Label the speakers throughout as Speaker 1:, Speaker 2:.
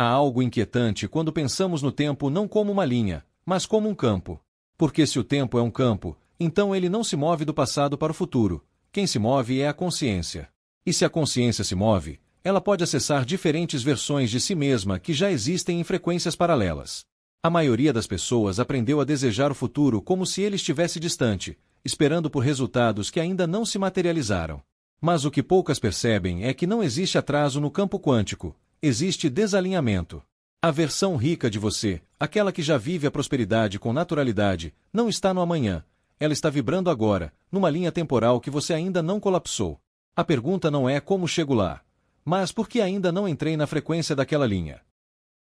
Speaker 1: Há algo inquietante quando pensamos no tempo não como uma linha, mas como um campo. Porque se o tempo é um campo, então ele não se move do passado para o futuro. Quem se move é a consciência. E se a consciência se move, ela pode acessar diferentes versões de si mesma que já existem em frequências paralelas. A maioria das pessoas aprendeu a desejar o futuro como se ele estivesse distante, esperando por resultados que ainda não se materializaram. Mas o que poucas percebem é que não existe atraso no campo quântico, existe desalinhamento. A versão rica de você, aquela que já vive a prosperidade com naturalidade, não está no amanhã, ela está vibrando agora, numa linha temporal que você ainda não colapsou. A pergunta não é como chego lá, mas por que ainda não entrei na frequência daquela linha.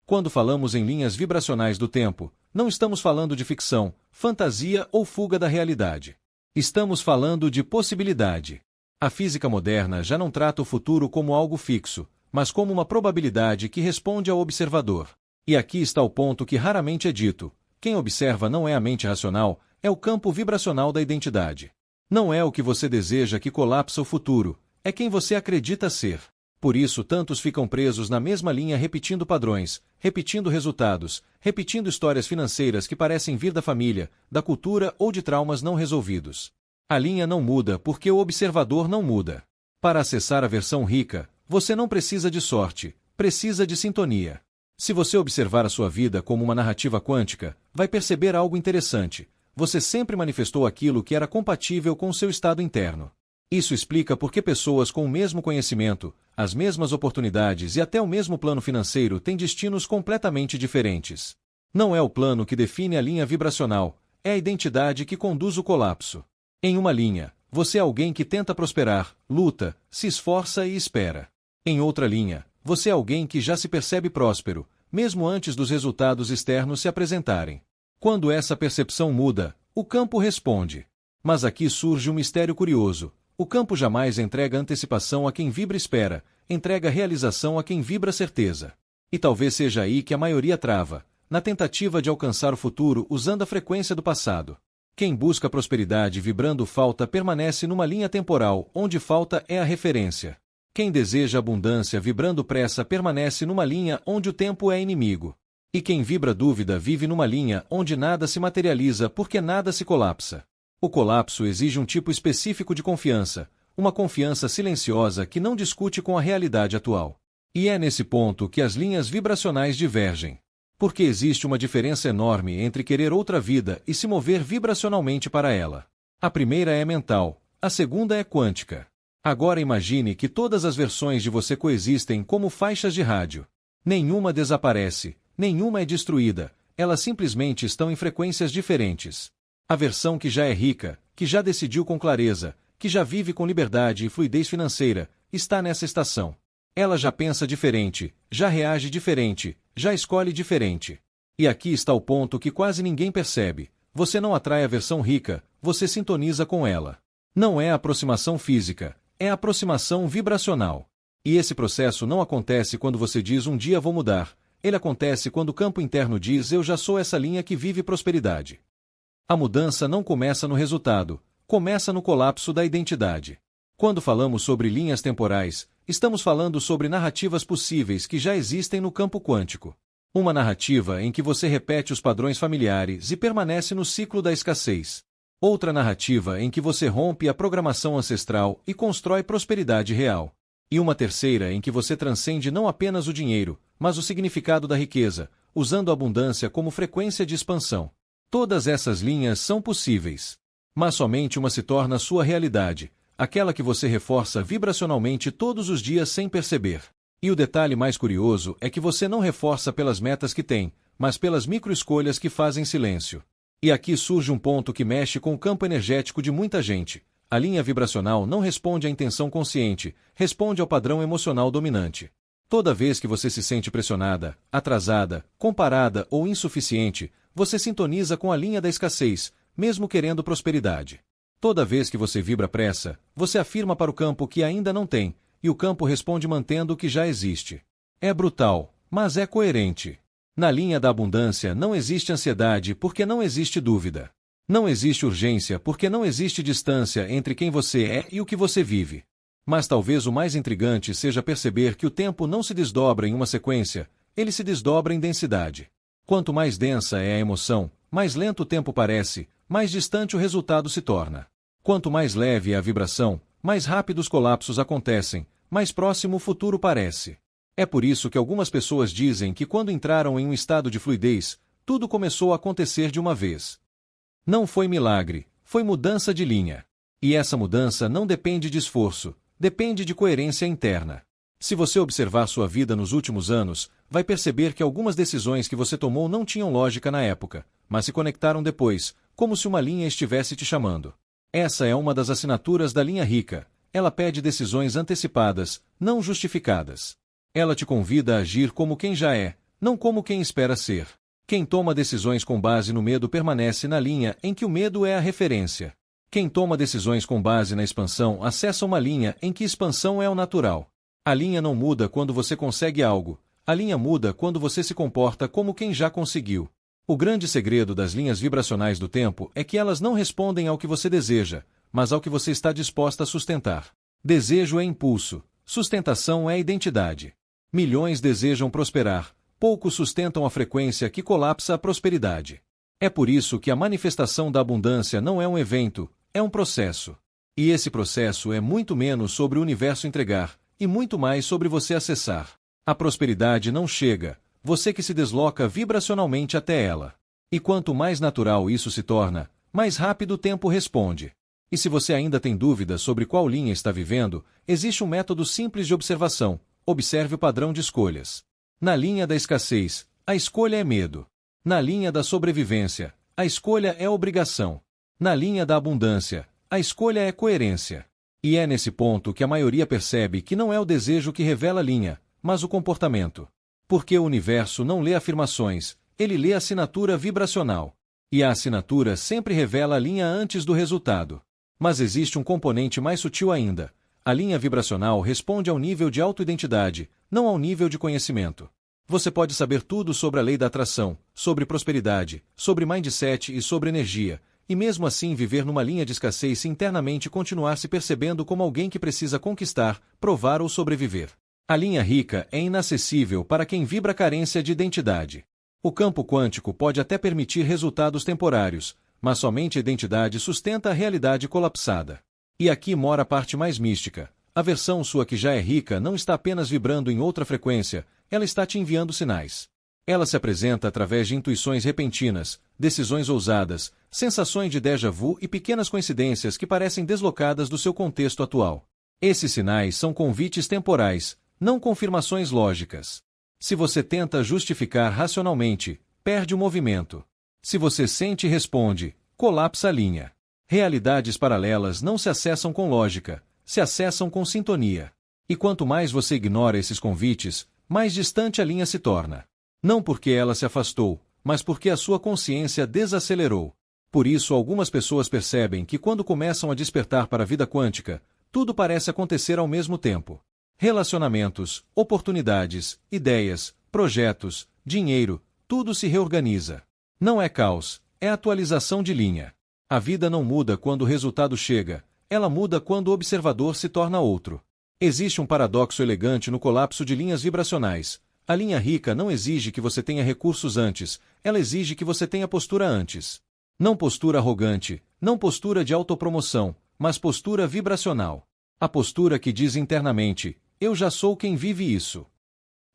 Speaker 1: Quando falamos em linhas vibracionais do tempo, não estamos falando de ficção, fantasia ou fuga da realidade. Estamos falando de possibilidade. A física moderna já não trata o futuro como algo fixo, mas como uma probabilidade que responde ao observador. E aqui está o ponto que raramente é dito: quem observa não é a mente racional, é o campo vibracional da identidade. Não é o que você deseja que colapsa o futuro, é quem você acredita ser. Por isso tantos ficam presos na mesma linha repetindo padrões, repetindo resultados, repetindo histórias financeiras que parecem vir da família, da cultura ou de traumas não resolvidos. A linha não muda porque o observador não muda. Para acessar a versão rica, você não precisa de sorte, precisa de sintonia. Se você observar a sua vida como uma narrativa quântica, vai perceber algo interessante. Você sempre manifestou aquilo que era compatível com o seu estado interno. Isso explica por que pessoas com o mesmo conhecimento, as mesmas oportunidades e até o mesmo plano financeiro têm destinos completamente diferentes. Não é o plano que define a linha vibracional, é a identidade que conduz o colapso. Em uma linha, você é alguém que tenta prosperar, luta, se esforça e espera. Em outra linha, você é alguém que já se percebe próspero, mesmo antes dos resultados externos se apresentarem. Quando essa percepção muda, o campo responde. Mas aqui surge um mistério curioso. O campo jamais entrega antecipação a quem vibra espera, entrega realização a quem vibra certeza. E talvez seja aí que a maioria trava, na tentativa de alcançar o futuro usando a frequência do passado. Quem busca prosperidade vibrando falta permanece numa linha temporal, onde falta é a referência. Quem deseja abundância vibrando pressa permanece numa linha onde o tempo é inimigo. E quem vibra dúvida vive numa linha onde nada se materializa porque nada se colapsa. O colapso exige um tipo específico de confiança, uma confiança silenciosa que não discute com a realidade atual. E é nesse ponto que as linhas vibracionais divergem. Porque existe uma diferença enorme entre querer outra vida e se mover vibracionalmente para ela. A primeira é mental, a segunda é quântica. Agora imagine que todas as versões de você coexistem como faixas de rádio. Nenhuma desaparece, nenhuma é destruída, elas simplesmente estão em frequências diferentes. A versão que já é rica, que já decidiu com clareza, que já vive com liberdade e fluidez financeira, está nessa estação. Ela já pensa diferente, já reage diferente, já escolhe diferente. E aqui está o ponto que quase ninguém percebe. Você não atrai a versão rica, você sintoniza com ela. Não é aproximação física, é aproximação vibracional. E esse processo não acontece quando você diz um dia vou mudar, ele acontece quando o campo interno diz eu já sou essa linha que vive prosperidade. A mudança não começa no resultado, começa no colapso da identidade. Quando falamos sobre linhas temporais, estamos falando sobre narrativas possíveis que já existem no campo quântico. Uma narrativa em que você repete os padrões familiares e permanece no ciclo da escassez. Outra narrativa em que você rompe a programação ancestral e constrói prosperidade real. E uma terceira em que você transcende não apenas o dinheiro, mas o significado da riqueza, usando a abundância como frequência de expansão. Todas essas linhas são possíveis. Mas somente uma se torna sua realidade, aquela que você reforça vibracionalmente todos os dias sem perceber. E o detalhe mais curioso é que você não reforça pelas metas que tem, mas pelas microescolhas que fazem silêncio. E aqui surge um ponto que mexe com o campo energético de muita gente. A linha vibracional não responde à intenção consciente, responde ao padrão emocional dominante. Toda vez que você se sente pressionada, atrasada, comparada ou insuficiente, você sintoniza com a linha da escassez, mesmo querendo prosperidade. Toda vez que você vibra pressa, você afirma para o campo que ainda não tem, e o campo responde mantendo o que já existe. É brutal, mas é coerente. Na linha da abundância não existe ansiedade porque não existe dúvida. Não existe urgência porque não existe distância entre quem você é e o que você vive. Mas talvez o mais intrigante seja perceber que o tempo não se desdobra em uma sequência, ele se desdobra em densidade. Quanto mais densa é a emoção, mais lento o tempo parece, mais distante o resultado se torna. Quanto mais leve é a vibração, mais rápido os colapsos acontecem, mais próximo o futuro parece. É por isso que algumas pessoas dizem que quando entraram em um estado de fluidez, tudo começou a acontecer de uma vez. Não foi milagre, foi mudança de linha. E essa mudança não depende de esforço, depende de coerência interna. Se você observar sua vida nos últimos anos, vai perceber que algumas decisões que você tomou não tinham lógica na época, mas se conectaram depois, como se uma linha estivesse te chamando. Essa é uma das assinaturas da linha rica. Ela pede decisões antecipadas, não justificadas. Ela te convida a agir como quem já é, não como quem espera ser. Quem toma decisões com base no medo permanece na linha em que o medo é a referência. Quem toma decisões com base na expansão acessa uma linha em que expansão é o natural. A linha não muda quando você consegue algo, a linha muda quando você se comporta como quem já conseguiu. O grande segredo das linhas vibracionais do tempo é que elas não respondem ao que você deseja, mas ao que você está disposta a sustentar. Desejo é impulso, sustentação é identidade. Milhões desejam prosperar, poucos sustentam a frequência que colapsa a prosperidade. É por isso que a manifestação da abundância não é um evento, é um processo. E esse processo é muito menos sobre o universo entregar, e muito mais sobre você acessar. A prosperidade não chega, você que se desloca vibracionalmente até ela. E quanto mais natural isso se torna, mais rápido o tempo responde. E se você ainda tem dúvidas sobre qual linha está vivendo, existe um método simples de observação. Observe o padrão de escolhas. Na linha da escassez, a escolha é medo. Na linha da sobrevivência, a escolha é obrigação. Na linha da abundância, a escolha é coerência. E é nesse ponto que a maioria percebe que não é o desejo que revela a linha, mas o comportamento. Porque o universo não lê afirmações, ele lê a assinatura vibracional. E a assinatura sempre revela a linha antes do resultado. Mas existe um componente mais sutil ainda. A linha vibracional responde ao nível de autoidentidade, não ao nível de conhecimento. Você pode saber tudo sobre a lei da atração, sobre prosperidade, sobre mindset e sobre energia, e mesmo assim viver numa linha de escassez e internamente continuar se percebendo como alguém que precisa conquistar, provar ou sobreviver. A linha rica é inacessível para quem vibra carência de identidade. O campo quântico pode até permitir resultados temporários, mas somente a identidade sustenta a realidade colapsada. E aqui mora a parte mais mística. A versão sua que já é rica não está apenas vibrando em outra frequência, ela está te enviando sinais. Ela se apresenta através de intuições repentinas, decisões ousadas, sensações de déjà vu e pequenas coincidências que parecem deslocadas do seu contexto atual. Esses sinais são convites temporais, não confirmações lógicas. Se você tenta justificar racionalmente, perde o movimento. Se você sente e responde, colapsa a linha. Realidades paralelas não se acessam com lógica, se acessam com sintonia. E quanto mais você ignora esses convites, mais distante a linha se torna. Não porque ela se afastou, mas porque a sua consciência desacelerou. Por isso algumas pessoas percebem que quando começam a despertar para a vida quântica, tudo parece acontecer ao mesmo tempo. Relacionamentos, oportunidades, ideias, projetos, dinheiro, tudo se reorganiza. Não é caos, é atualização de linha. A vida não muda quando o resultado chega, ela muda quando o observador se torna outro. Existe um paradoxo elegante no colapso de linhas vibracionais. A linha rica não exige que você tenha recursos antes, ela exige que você tenha postura antes. Não postura arrogante, não postura de autopromoção, mas postura vibracional. A postura que diz internamente, eu já sou quem vive isso.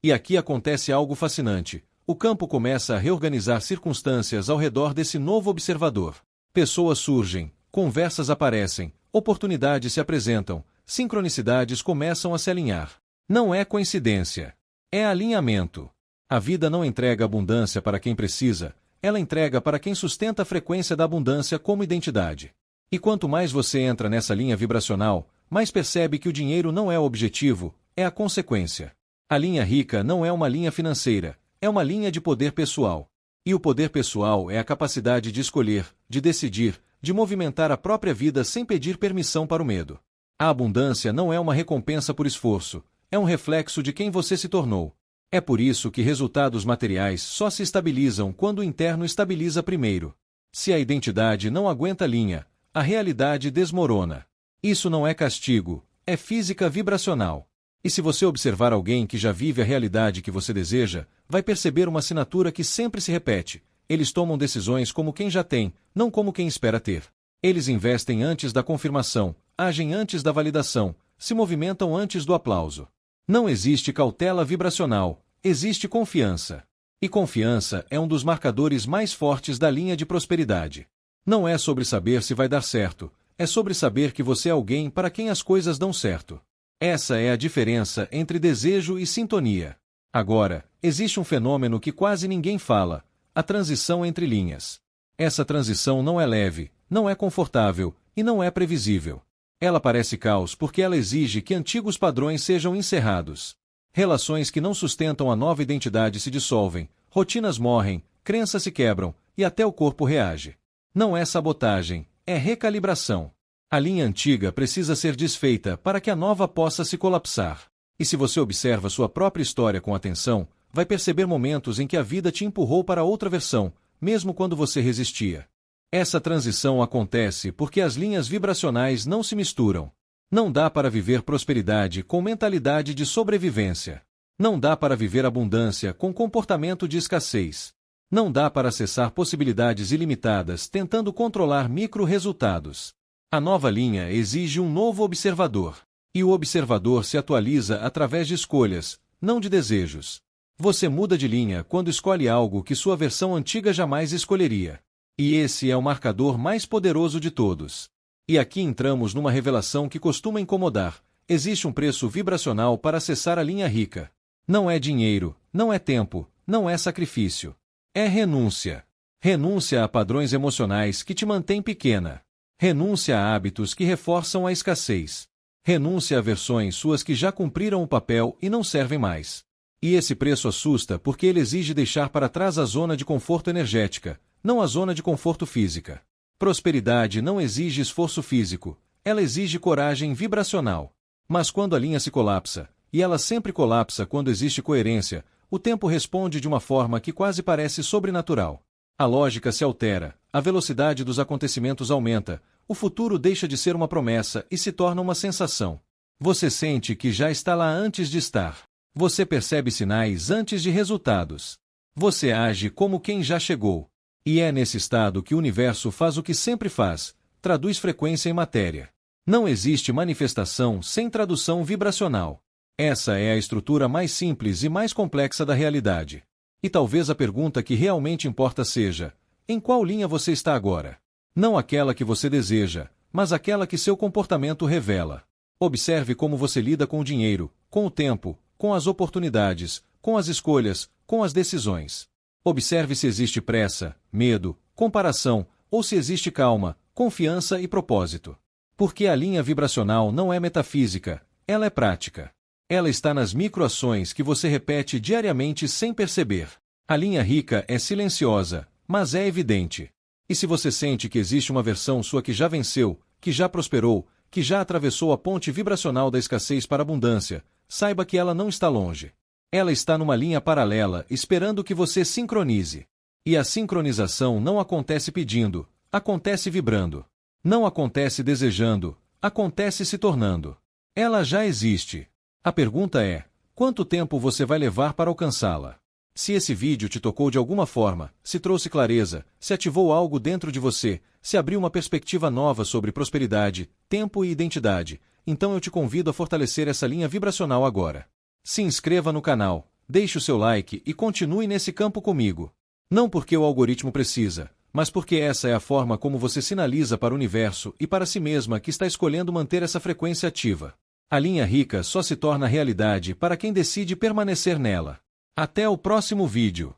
Speaker 1: E aqui acontece algo fascinante. O campo começa a reorganizar circunstâncias ao redor desse novo observador. Pessoas surgem, conversas aparecem, oportunidades se apresentam, sincronicidades começam a se alinhar. Não é coincidência. É alinhamento. A vida não entrega abundância para quem precisa, ela entrega para quem sustenta a frequência da abundância como identidade. E quanto mais você entra nessa linha vibracional, mais percebe que o dinheiro não é o objetivo, é a consequência. A linha rica não é uma linha financeira, é uma linha de poder pessoal. E o poder pessoal é a capacidade de escolher, de decidir, de movimentar a própria vida sem pedir permissão para o medo. A abundância não é uma recompensa por esforço, é um reflexo de quem você se tornou. É por isso que resultados materiais só se estabilizam quando o interno estabiliza primeiro. Se a identidade não aguenta linha, a realidade desmorona. Isso não é castigo, é física vibracional. E se você observar alguém que já vive a realidade que você deseja, vai perceber uma assinatura que sempre se repete. Eles tomam decisões como quem já tem, não como quem espera ter. Eles investem antes da confirmação, agem antes da validação, se movimentam antes do aplauso. Não existe cautela vibracional, existe confiança. E confiança é um dos marcadores mais fortes da linha de prosperidade. Não é sobre saber se vai dar certo, é sobre saber que você é alguém para quem as coisas dão certo. Essa é a diferença entre desejo e sintonia. Agora, existe um fenômeno que quase ninguém fala: a transição entre linhas. Essa transição não é leve, não é confortável e não é previsível. Ela parece caos porque ela exige que antigos padrões sejam encerrados. Relações que não sustentam a nova identidade se dissolvem, rotinas morrem, crenças se quebram e até o corpo reage. Não é sabotagem, é recalibração. A linha antiga precisa ser desfeita para que a nova possa se colapsar. E se você observa sua própria história com atenção, vai perceber momentos em que a vida te empurrou para outra versão, mesmo quando você resistia. Essa transição acontece porque as linhas vibracionais não se misturam. Não dá para viver prosperidade com mentalidade de sobrevivência. Não dá para viver abundância com comportamento de escassez. Não dá para acessar possibilidades ilimitadas tentando controlar micro-resultados. A nova linha exige um novo observador. E o observador se atualiza através de escolhas, não de desejos. Você muda de linha quando escolhe algo que sua versão antiga jamais escolheria. E esse é o marcador mais poderoso de todos. E aqui entramos numa revelação que costuma incomodar. Existe um preço vibracional para acessar a linha rica. Não é dinheiro, não é tempo, não é sacrifício. É renúncia. Renúncia a padrões emocionais que te mantêm pequena. Renúncia a hábitos que reforçam a escassez. Renúncia a versões suas que já cumpriram o papel e não servem mais. E esse preço assusta porque ele exige deixar para trás a zona de conforto energética, não a zona de conforto física. Prosperidade não exige esforço físico, ela exige coragem vibracional. Mas quando a linha se colapsa, e ela sempre colapsa quando existe coerência, o tempo responde de uma forma que quase parece sobrenatural. A lógica se altera, a velocidade dos acontecimentos aumenta, o futuro deixa de ser uma promessa e se torna uma sensação. Você sente que já está lá antes de estar. Você percebe sinais antes de resultados. Você age como quem já chegou. E é nesse estado que o universo faz o que sempre faz, traduz frequência em matéria. Não existe manifestação sem tradução vibracional. Essa é a estrutura mais simples e mais complexa da realidade. E talvez a pergunta que realmente importa seja: em qual linha você está agora? Não aquela que você deseja, mas aquela que seu comportamento revela. Observe como você lida com o dinheiro, com o tempo, com as oportunidades, com as escolhas, com as decisões. Observe se existe pressa, medo, comparação, ou se existe calma, confiança e propósito. Porque a linha vibracional não é metafísica, ela é prática. Ela está nas microações que você repete diariamente sem perceber. A linha rica é silenciosa, mas é evidente. E se você sente que existe uma versão sua que já venceu, que já prosperou, que já atravessou a ponte vibracional da escassez para a abundância, saiba que ela não está longe. Ela está numa linha paralela, esperando que você sincronize. E a sincronização não acontece pedindo, acontece vibrando. Não acontece desejando, acontece se tornando. Ela já existe. A pergunta é: quanto tempo você vai levar para alcançá-la? Se esse vídeo te tocou de alguma forma, se trouxe clareza, se ativou algo dentro de você, se abriu uma perspectiva nova sobre prosperidade, tempo e identidade, então eu te convido a fortalecer essa linha vibracional agora. Se inscreva no canal, deixe o seu like e continue nesse campo comigo. Não porque o algoritmo precisa, mas porque essa é a forma como você sinaliza para o universo e para si mesma que está escolhendo manter essa frequência ativa. A linha rica só se torna realidade para quem decide permanecer nela. Até o próximo vídeo.